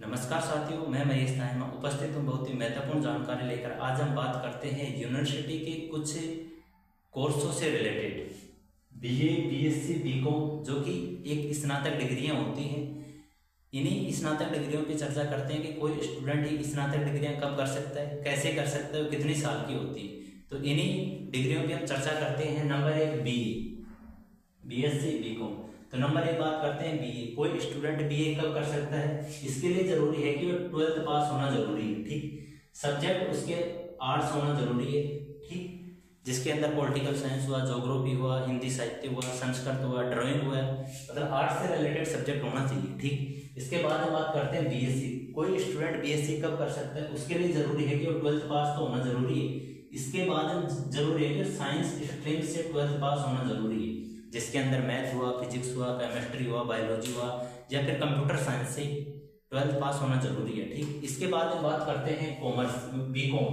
नमस्कार साथियों, मैं महेश नायमा उपस्थित हूँ बहुत ही महत्वपूर्ण जानकारी लेकर। आज हम बात करते हैं यूनिवर्सिटी के कुछ कोर्सों से रिलेटेड। बीए, बीएससी, बीकॉम जो कि एक स्नातक डिग्रियां होती हैं, इन्हीं स्नातक डिग्रियों पे चर्चा करते हैं कि कोई स्टूडेंट ही स्नातक डिग्रियां कब कर सकता है, कैसे कर सकता है, कितनी साल की होती है। तो इन्हीं डिग्रियों पे हम चर्चा करते हैं। Number 1 BA, BSc, BCom. तो नंबर 1 बात करते हैं बीए। कोई स्टूडेंट बीए कब कर सकता है? इसके लिए जरूरी है कि वो 12th पास होना जरूरी है। ठीक, सब्जेक्ट उसके आर्ट्स होना जरूरी है। ठीक, जिसके अंदर पॉलिटिकल साइंस हुआ, ज्योग्राफी हुआ, हिंदी साहित्य हुआ, संस्कृत हुआ, ड्राइंग हुआ, मतलब आर्ट्स से रिलेटेड सब्जेक्ट होना चाहिए। ठीक, इसके बाद हम बात करते हैं बीएससी। कोई स्टूडेंट बीएससी कब कर सकता है? उसके लिए जरूरी है कि वो 12th पास तो होना जरूरी है। इसके बाद जरूरी है कि साइंस स्ट्रीम से 12th पास होना जरूरी है, जिसके अंदर मैथ हुआ, फिजिक्स हुआ, केमिस्ट्री हुआ, बायोलॉजी हुआ, या फिर कंप्यूटर साइंस से 12th पास होना जरूरी है। ठीक, इसके बाद हम बात करते हैं कॉमर्स, बीकॉम।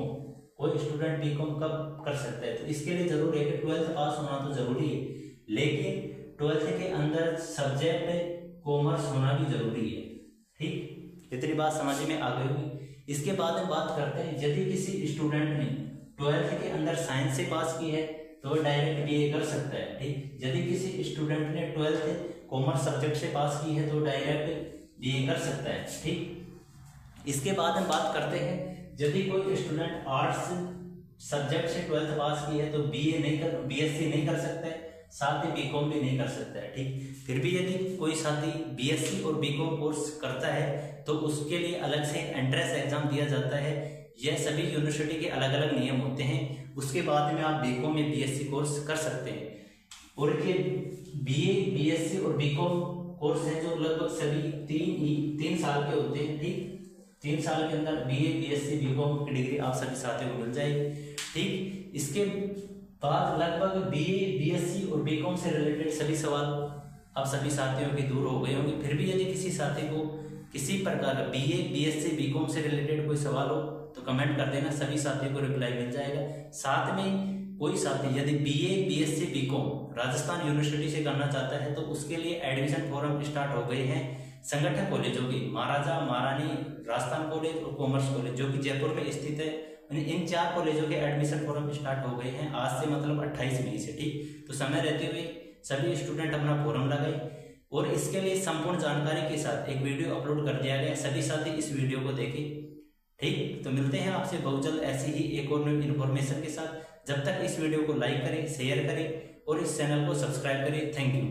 कोई स्टूडेंट बीकॉम कब कर सकता है? तो इसके लिए जरूरी है कि 12th पास होना तो जरूरी है, लेकिन 12th के अंदर सब्जेक्ट कॉमर्स होना भी जरूरी है। ठीक, इतनी बात समझ में आ गई होगी। इसके बाद हम बात करते हैं, यदि किसी स्टूडेंट ने 12th के अंदर साइंस से पास की है तो डायरेक्ट बीए कर सकता है। ठीक, यदि किसी स्टूडेंट ने 12th कॉमर्स सब्जेक्ट से पास की है तो डायरेक्ट बीए कर सकता है। ठीक, इसके बाद हम बात करते हैं, यदि कोई स्टूडेंट आर्ट्स सब्जेक्ट से 12th पास की है तो बीए नहीं कर, बीएससी नहीं कर सकता है, साथ ही बीकॉम भी नहीं कर सकता है। ठीक, फिर भी यदि कोई साथी बीएससी और बीकॉम कोर्स करता है तो उसके लिए अलग से एंट्रेंस एग्जाम दिया जाता है। यह सभी यूनिवर्सिटी के अलग अलग नियम होते हैं। उसके बाद में आप बीकॉम में बीएससी कोर्स कर सकते हैं। और ये बीए, बीएससी और बीकॉम कोर्स हैं जो लगभग सभी तीन साल के होते हैं। ठीक, 3 साल के अंदर बीए, बीएससी, बीकॉम की डिग्री आप सभी साथियों को मिल जाएगी। ठीक, इसके बाद लगभग बीए, बीएससी और बीकॉम से रिलेटेड सभी सवाल आप सभी साथियों के दूर हो गए होंगे। फिर भी यदि किसी साथी को किसी प्रकार का बीए, बीएससी, बीकॉम से रिलेटेड कोई सवाल हो तो कमेंट कर देना, सभी साथियों को रिप्लाई मिल जाएगा। साथ में कोई साथी यदि BA, BSc, BCom Rajasthan university से करना चाहता है तो उसके लिए एडमिशन फॉर्म स्टार्ट हो गए हैं संगठन कॉलेजों की, महाराजा महारानी राजस्थान कॉलेज और कॉमर्स कॉलेज जो कि जयपुर में स्थित है। इन 4 कॉलेजों के एडमिशन फॉर्म स्टार्ट हो गए हैं आज से, मतलब 28 मई से। ठीक, तो समय रहते हुए सभी स्टूडेंट अपना फॉर्म लगाए। और इसके लिए संपूर्ण जानकारी के साथ एक वीडियो अपलोड कर दिया गया, सभी साथी इस वीडियो को देखें। ठीक, तो मिलते हैं आपसे बहुत जल्द ऐसी ही एक और न्यू इन्फॉर्मेशन के साथ। जब तक इस वीडियो को लाइक करें, शेयर करें और इस चैनल को सब्सक्राइब करें। Thank you.